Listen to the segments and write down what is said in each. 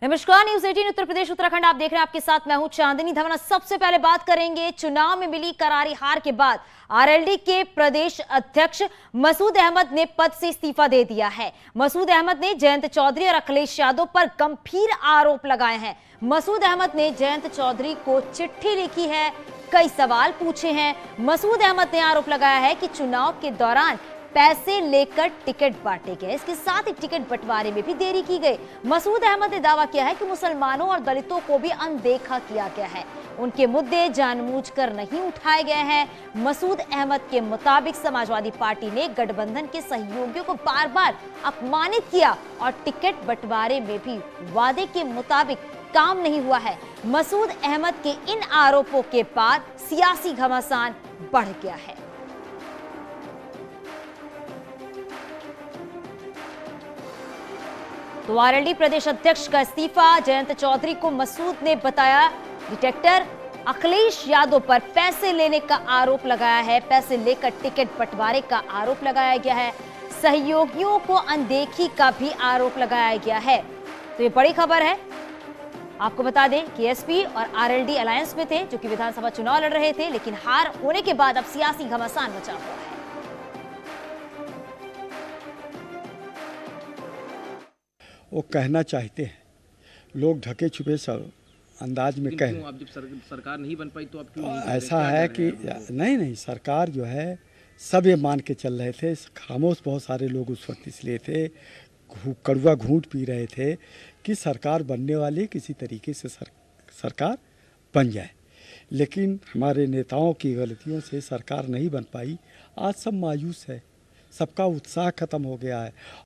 नमस्कार, न्यूज़ 18 उत्तर प्रदेश उत्तराखंड आप देख रहे हैं। आपके साथ मैं हूं चांदनी धवना। सबसे पहले बात करेंगे चुनाव में मिली करारी हार के बाद आरएलडी के प्रदेश अध्यक्ष मसूद अहमद ने पद से इस्तीफा दे दिया है। मसूद अहमद ने जयंत चौधरी और अखिलेश यादव पर गंभीर आरोप लगाए हैं। मसूद अहमद ने जयंत चौधरी को चिट्ठी लिखी है, कई सवाल पूछे हैं। मसूद अहमद ने आरोप लगाया है कि चुनाव के दौरान पैसे लेकर टिकट बांटे गए, इसके साथ ही टिकट बंटवारे में भी देरी की गई। मसूद अहमद ने दावा किया है कि मुसलमानों और दलितों को भी अनदेखा किया गया है, उनके मुद्दे जानबूझकर नहीं उठाए गए हैं। मसूद अहमद के मुताबिक समाजवादी पार्टी ने गठबंधन के सहयोगियों को बार बार अपमानित किया और टिकट बंटवारे में भी वादे के मुताबिक काम नहीं हुआ है। मसूद अहमद के इन आरोपों के बाद सियासी घमासान बढ़ गया है। तो आरएलडी प्रदेश अध्यक्ष का इस्तीफा, जयंत चौधरी को मसूद ने बताया डिटेक्टर। अखिलेश यादव पर पैसे लेने का आरोप लगाया है, पैसे लेकर टिकट बंटवारे का आरोप लगाया गया है। सहयोगियों को अनदेखी का भी आरोप लगाया गया है। तो ये बड़ी खबर है। आपको बता दें कि एसपी और आरएलडी अलायंस में थे, जो कि विधानसभा चुनाव लड़ रहे थे, लेकिन हार होने के बाद अब सियासी घमासान मचा हुआ है। वो कहना चाहते हैं, लोग ढके छुपे सब अंदाज में कह। अब जब सरकार नहीं बन पाई तो अब क्यों ऐसा है कि नहीं सरकार जो है सब ये मान के चल रहे थे। खामोश बहुत सारे लोग उस वक्त इसलिए थे, कड़वा घूंट पी रहे थे कि सरकार बनने वाली, किसी तरीके से सरकार बन जाए। लेकिन हमारे नेताओं की गलतियों से सरकार नहीं बन पाई। आज सब मायूस है, सबका उत्साह खत्म हो गया है।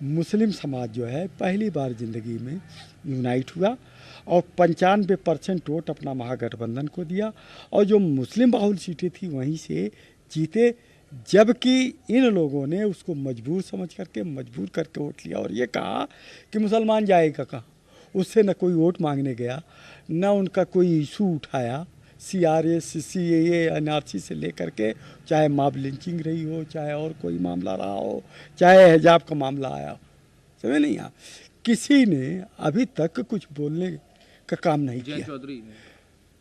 मुस्लिम समाज जो है पहली बार ज़िंदगी में यूनाइट हुआ और 95% वोट अपना महागठबंधन को दिया और जो मुस्लिम बाहुल सीटें थी वहीं से जीते, जबकि इन लोगों ने उसको मजबूर करके वोट लिया और ये कहा कि मुसलमान जाएगा कहाँ। उससे न कोई वोट मांगने गया, न उनका कोई इशू उठाया। CRA, CCAA, NRC से लेकर के चाहे मॉब लिंचिंग रही हो, चाहे और कोई मामला रहा हो, चाहे हिजाब का मामला आया हो, समझ नहीं आ, किसी ने अभी तक कुछ बोलने का काम नहीं किया।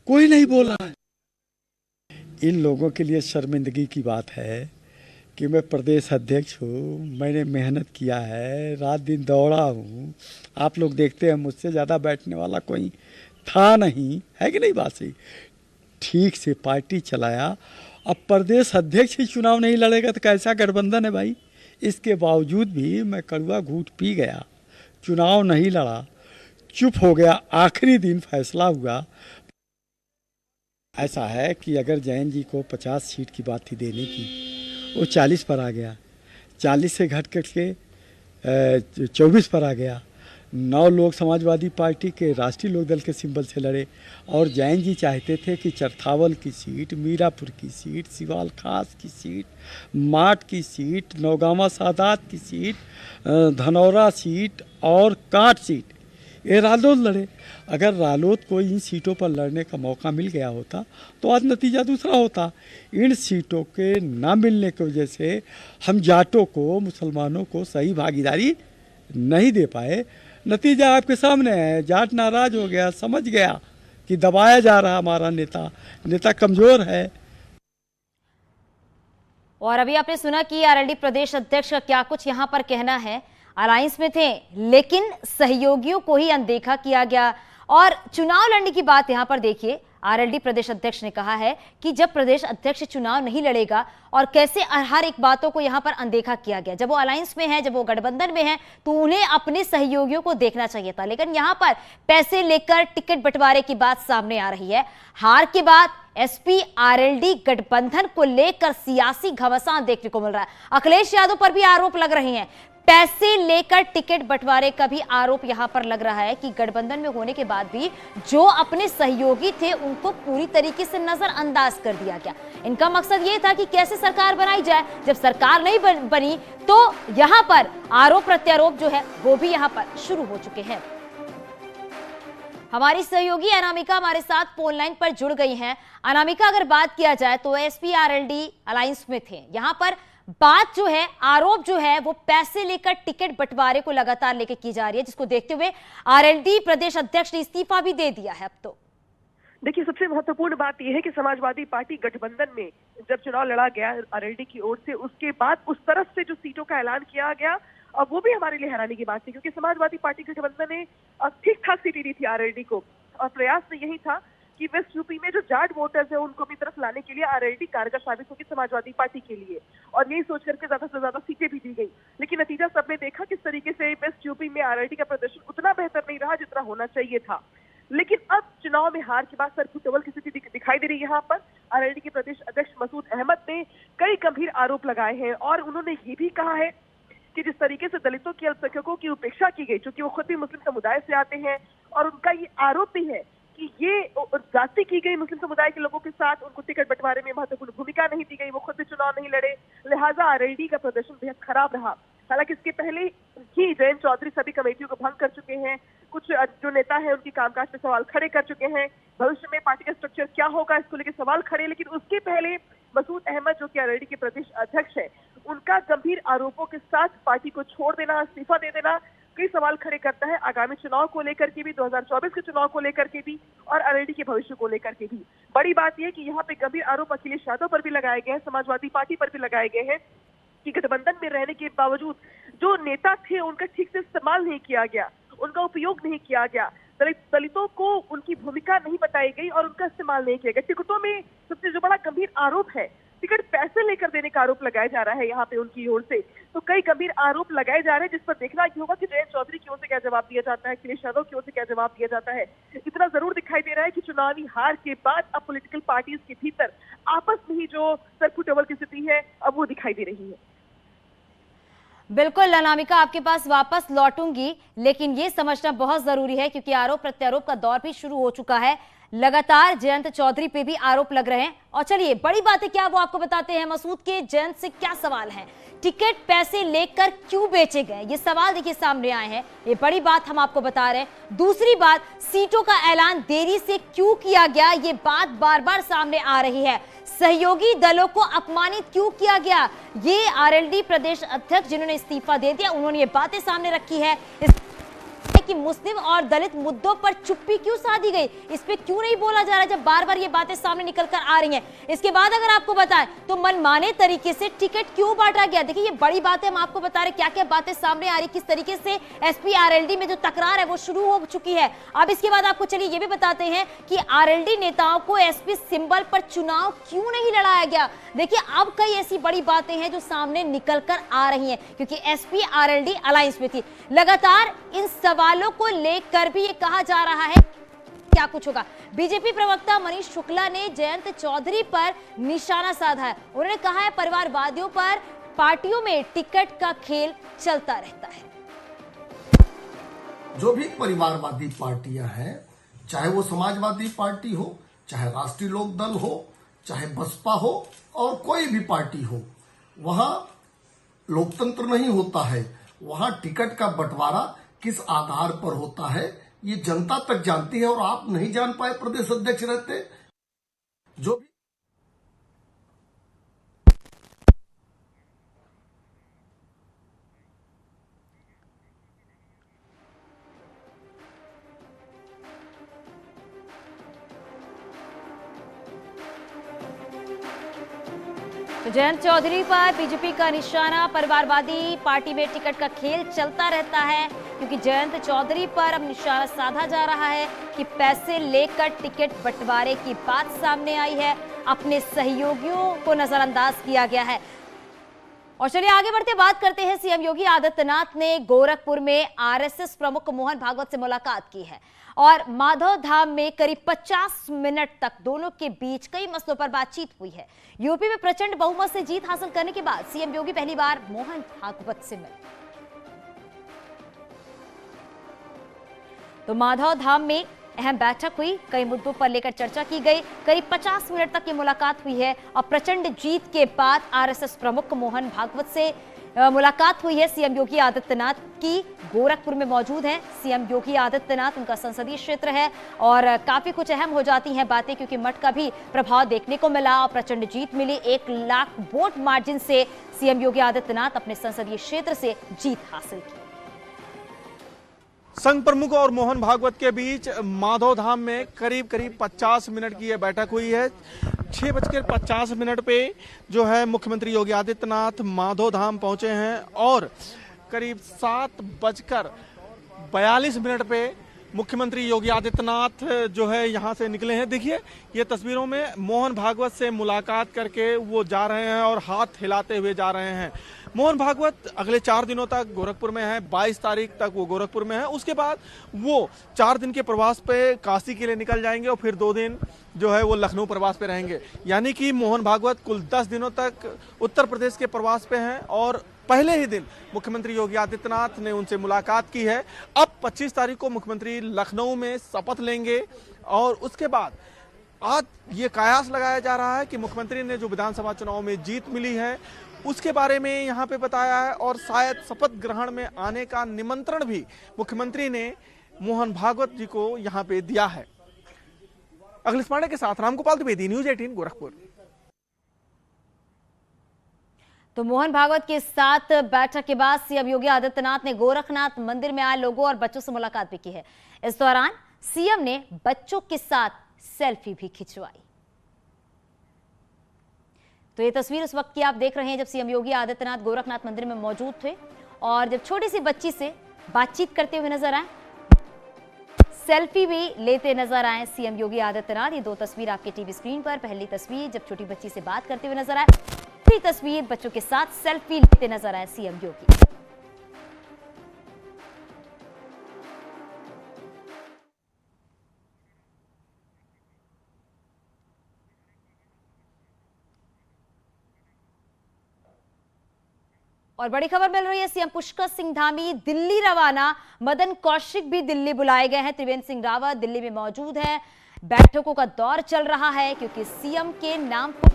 कोई नहीं बोला। इन लोगों के लिए शर्मिंदगी की बात है कि मैं प्रदेश अध्यक्ष हूँ, मैंने मेहनत किया है, रात दिन दौड़ा हूँ। आप लोग देखते हैं मुझसे ज़्यादा बैठने वाला कोई था नहीं, है कि नहीं बात सही। ठीक से पार्टी चलाया। अब प्रदेश अध्यक्ष ही चुनाव नहीं लड़ेगा तो कैसा गठबंधन है भाई। इसके बावजूद भी मैं कड़वा घूंट पी गया, चुनाव नहीं लड़ा, चुप हो गया। आखिरी दिन फैसला हुआ। ऐसा है कि अगर जैन जी को 50 सीट की बात थी देने की, वो 40 पर आ गया, 40 से घट के 24 पर आ गया। 9 लोग समाजवादी पार्टी के राष्ट्रीय लोकदल के सिंबल से लड़े और जैन जी चाहते थे कि चरथावल की सीट, मीरापुर की सीट, सिवाल खास की सीट, माट की सीट, नौगावा सादात की सीट, धनौरा सीट और काट सीट, ये रालोद लड़े। अगर रालोद को इन सीटों पर लड़ने का मौका मिल गया होता तो आज नतीजा दूसरा होता। इन सीटों के ना मिलने की वजह से हम जाटों को, मुसलमानों को सही भागीदारी नहीं दे पाए। नतीजा आपके सामने है। जाट नाराज हो गया, समझ गया कि दबाया जा रहा हमारा नेता कमजोर है। और अभी आपने सुना कि आरएलडी प्रदेश अध्यक्ष का क्या कुछ यहां पर कहना है। अलायंस में थे लेकिन सहयोगियों को ही अनदेखा किया गया। और चुनाव लड़ने की बात यहां पर देखिए, आरएलडी प्रदेश अध्यक्ष ने कहा है कि जब प्रदेश अध्यक्ष चुनाव नहीं लड़ेगा और कैसे हर एक बातों को यहां पर अनदेखा किया गया। जब वो अलायंस में है, जब वो गठबंधन में है, तो उन्हें अपने सहयोगियों को देखना चाहिए था। लेकिन यहां पर पैसे लेकर टिकट बंटवारे की बात सामने आ रही है। हार के बाद एसपी आरएलडी गठबंधन को लेकर सियासी घमासान देखने को मिल रहा है। अखिलेश यादव पर भी आरोप लग रहे हैं। पैसे लेकर टिकट बंटवारे का भी आरोप यहां पर लग रहा है कि गठबंधन में होने के बाद भी जो अपने सहयोगी थे उनको पूरी तरीके से नजरअंदाज कर दिया गया। इनका मकसद ये था कि कैसे सरकार बनाई जाए। जब सरकार नहीं बनी तो यहां पर आरोप प्रत्यारोप जो है वो भी यहां पर शुरू हो चुके हैं। हमारी सहयोगी अनामिका हमारे साथ फोन लाइन पर जुड़ गई हैं। अनामिका, अगर बात किया जाए तो एसपी आरएलडी अलायंस में थे, यहां पर बात जो है, आरोप जो है वो पैसे लेकर टिकट बंटवारे को लगातार लेकर की जा रही है, जिसको देखते हुए आरएलडी प्रदेश अध्यक्ष ने इस्तीफा भी दे दिया है। अब तो देखिए, सबसे महत्वपूर्ण बात यह है कि समाजवादी पार्टी गठबंधन में जब चुनाव लड़ा गया आरएलडी की ओर से, उसके बाद उस तरफ से जो सीटों का ऐलान किया गया, अब वो भी हमारे लिए हैरानी की बात थी, क्योंकि समाजवादी पार्टी गठबंधन ने ठीक ठाक सीटें दी थी आरएलडी को, और प्रयास में यही था कि वेस्ट यूपी में जो जाट वोटर्स है उनको अपनी तरफ लाने के लिए आरएलडी कारगर साबित होगी समाजवादी पार्टी के लिए, और यही सोच करके ज्यादा से ज्यादा सीटें भी दी गई। लेकिन नतीजा सबने देखा किस तरीके से वेस्ट यूपी में आरएलडी का प्रदर्शन उतना बेहतर नहीं रहा जितना होना चाहिए था। लेकिन अब चुनाव में हार के बाद सर फुटबॉल की स्थिति दिखाई दे रही है। यहाँ पर आरएलडी के प्रदेश अध्यक्ष मसूद अहमद ने कई गंभीर आरोप लगाए हैं, और उन्होंने ये भी कहा है कि जिस तरीके से दलितों के अल्पसंख्यकों की उपेक्षा की गई, क्योंकि वो खुद भी मुस्लिम समुदाय से आते हैं, और उनका ये आरोप भी है कि ये जाति की गई मुस्लिम समुदाय के लोगों के साथ उनको टिकट बंटवारे में महत्वपूर्ण भूमिका नहीं दी गई, वो खुद भी चुनाव नहीं लड़े, लिहाजा आरएलडी का प्रदर्शन बेहद खराब रहा। हालांकि इसके पहले ही जयंत चौधरी सभी कमेटियों को भंग कर चुके हैं, कुछ जो नेता है उनकी कामकाज पे सवाल खड़े कर चुके हैं, भविष्य में पार्टी का स्ट्रक्चर क्या होगा इसको लेकर सवाल खड़े। लेकिन उसके पहले मसूद अहमद जो कि आरएलडी के प्रदेश अध्यक्ष है, उनका गंभीर आरोपों के साथ पार्टी को छोड़ देना, इस्तीफा दे देना कई सवाल खड़े करता है आगामी चुनाव को लेकर के भी, 2024 के चुनाव को लेकर के भी, और आरएलडी के भविष्य को लेकर के भी। बड़ी बात यह कि यहाँ पे गंभीर आरोप अखिलेश यादव पर भी लगाए गए हैं, समाजवादी पार्टी पर भी लगाए गए हैं कि गठबंधन में रहने के बावजूद जो नेता थे उनका ठीक से इस्तेमाल नहीं किया गया, उनका उपयोग नहीं किया गया, दलितों को उनकी भूमिका नहीं बताई गई और उनका इस्तेमाल नहीं किया गया। टिकटों में सबसे जो बड़ा गंभीर आरोप है, टिकट पैसे लेकर देने का आरोप लगाया जा रहा है यहाँ पे उनकी ओर से। तो कई गंभीर आरोप लगाए जा रहे हैं, जिस पर देखना ये होगा कि जयंत चौधरी की ओर से क्या जवाब दिया जाता है, अखिलेश यादव की ओर से क्या जवाब दिया जाता है। इतना जरूर दिखाई दे रहा है कि चुनावी हार के बाद अब पॉलिटिकल पार्टीज के भीतर आपस में ही जो सरफुटेबल की स्थिति है अब वो दिखाई दे रही है। बिल्कुल अनामिका, आपके पास वापस लौटूंगी, लेकिन ये समझना बहुत जरूरी है क्योंकि आरोप प्रत्यारोप का दौर भी शुरू हो चुका है। लगातार जयंत चौधरी पे भी आरोप लग रहे हैं, और चलिए बड़ी बात है क्या वो आपको बताते हैं। मसूद के जयंत से क्या सवाल है, टिकट पैसे लेकर क्यों बेचे गए, ये सवाल देखिए सामने आए हैं, ये बड़ी बात हम आपको बता रहे हैं। दूसरी बात, सीटों का ऐलान देरी से क्यों किया गया, ये बात बार बार सामने आ रही है। सहयोगी दलों को अपमानित क्यों किया गया, ये आरएलडी प्रदेश अध्यक्ष जिन्होंने इस्तीफा दे दिया उन्होंने ये बातें सामने रखी है कि मुस्लिम और दलित मुद्दों पर चुप्पी क्यों साधी गई, इस पे क्यों नहीं बोला जा रहा जब बार बार ये बातें सामने निकल कर आ रही हैं। इसके बाद अगर आपको बताएं तो मनमाने तरीके से टिकट क्यों बांटा गया, देखिए ये बड़ी बात है, हम आपको बता रहे क्या क्या बातें सामने आ रही, किस तरीके से एसपी आरएलडी में जो तकरार है वो शुरू हो चुकी है। अब इसके बाद आपको चलिए ये भी बताते हैं कि आरएलडी नेताओं को एसपी सिंबल पर चुनाव क्यों नहीं लड़ाया गया। देखिए अब कई ऐसी बड़ी बातें हैं जो सामने निकल कर आ रही हैं, क्योंकि एसपी आरएलडी अलायंस में थी। लगातार इन सवालों को लेकर भी ये कहा जा रहा है क्या कुछ होगा। बीजेपी प्रवक्ता मनीष शुक्ला ने जयंत चौधरी पर निशाना साधा है, उन्होंने कहा है परिवारवादियों पर पार्टियों में टिकट का खेल चलता रहता है। जो भी परिवारवादी पार्टियां हैं, चाहे वो समाजवादी पार्टी हो, चाहे राष्ट्रीय लोक दल हो, चाहे बसपा हो और कोई भी पार्टी हो, वहां लोकतंत्र नहीं होता है। वहां टिकट का बंटवारा किस आधार पर होता है ये जनता तक जानती है, और आप नहीं जान पाए प्रदेश अध्यक्ष रहते। जो भी तो जयंत चौधरी पर बीजेपी का निशाना, परिवारवादी पार्टी में टिकट का खेल चलता रहता है, क्योंकि जयंत चौधरी पर अब निशाना साधा जा रहा है कि पैसे लेकर टिकट बंटवारे की बात सामने आई है, अपने सहयोगियों को नजरअंदाज किया गया है। और चलिए आगे बढ़ते बात करते हैं। सीएम योगी आदित्यनाथ ने गोरखपुर में आरएसएस प्रमुख मोहन भागवत से मुलाकात की है और माधव धाम में करीब 50 मिनट तक दोनों के बीच कई मसलों पर बातचीत हुई है। यूपी में प्रचंड बहुमत से जीत हासिल करने के बाद सीएम योगी पहली बार मोहन भागवत से मिले। तो माधव धाम में अहम बैठक हुई, कई मुद्दों पर लेकर चर्चा की गई, करीब 50 मिनट तक ये मुलाकात हुई है और प्रचंड जीत के बाद आरएसएस प्रमुख मोहन भागवत से मुलाकात हुई है सीएम योगी आदित्यनाथ की। गोरखपुर में मौजूद हैं सीएम योगी आदित्यनाथ, उनका संसदीय क्षेत्र है और काफी कुछ अहम हो जाती हैं बातें, क्योंकि मठ का भी प्रभाव देखने को मिला और प्रचंड जीत मिली। 1 लाख वोट मार्जिन से सीएम योगी आदित्यनाथ अपने संसदीय क्षेत्र से जीत हासिल की। संघ प्रमुख और मोहन भागवत के बीच माधव धाम में करीब 50 मिनट की यह बैठक हुई है। 6:50 पे जो है मुख्यमंत्री योगी आदित्यनाथ माधव धाम पहुंचे हैं और करीब 7:42 पे मुख्यमंत्री योगी आदित्यनाथ जो है यहां से निकले हैं। देखिए ये तस्वीरों में मोहन भागवत से मुलाकात करके वो जा रहे हैं और हाथ हिलाते हुए जा रहे हैं। मोहन भागवत अगले 4 दिनों तक गोरखपुर में है, 22 तारीख तक वो गोरखपुर में है। उसके बाद वो 4 दिन के प्रवास पे काशी के लिए निकल जाएंगे और फिर 2 दिन जो है वो लखनऊ प्रवास पे रहेंगे। यानी कि मोहन भागवत कुल 10 दिनों तक उत्तर प्रदेश के प्रवास पे हैं और पहले ही दिन मुख्यमंत्री योगी आदित्यनाथ ने उनसे मुलाकात की है। अब 25 तारीख को मुख्यमंत्री लखनऊ में शपथ लेंगे और उसके बाद आज ये कयास लगाया जा रहा है कि मुख्यमंत्री ने जो विधानसभा चुनाव में जीत मिली है उसके बारे में यहाँ पे बताया है और शायद शपथ ग्रहण में आने का निमंत्रण भी मुख्यमंत्री ने मोहन भागवत जी को यहाँ पे दिया है। अखिलेश पांडे के साथ रामगोपाल द्विवेदी, न्यूज़ 18 गोरखपुर। तो मोहन भागवत के साथ बैठक के बाद सीएम योगी आदित्यनाथ ने गोरखनाथ मंदिर में आए लोगों और बच्चों से मुलाकात भी की है। इस दौरान सीएम ने बच्चों के साथ सेल्फी भी खिंचवाई। तो ये तस्वीर उस वक्त की आप देख रहे हैं जब सीएम योगी आदित्यनाथ गोरखनाथ मंदिर में मौजूद थे और जब छोटी सी बच्ची से बातचीत करते हुए नजर आए, सेल्फी भी लेते नजर आए सीएम योगी आदित्यनाथ। ये 2 तस्वीर आपके टीवी स्क्रीन पर, पहली तस्वीर जब छोटी बच्ची से बात करते हुए नजर आए, दूसरी तस्वीर बच्चों के साथ सेल्फी लेते नजर आए सीएम योगी। और बड़ी खबर मिल रही है, सीएम पुष्कर सिंह धामी दिल्ली रवाना, मदन कौशिक भी दिल्ली बुलाए गए हैं। त्रिवेंद्र सिंह रावत दिल्ली में मौजूद है। बैठकों का दौर चल रहा है क्योंकि सीएम के नाम पर,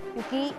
क्योंकि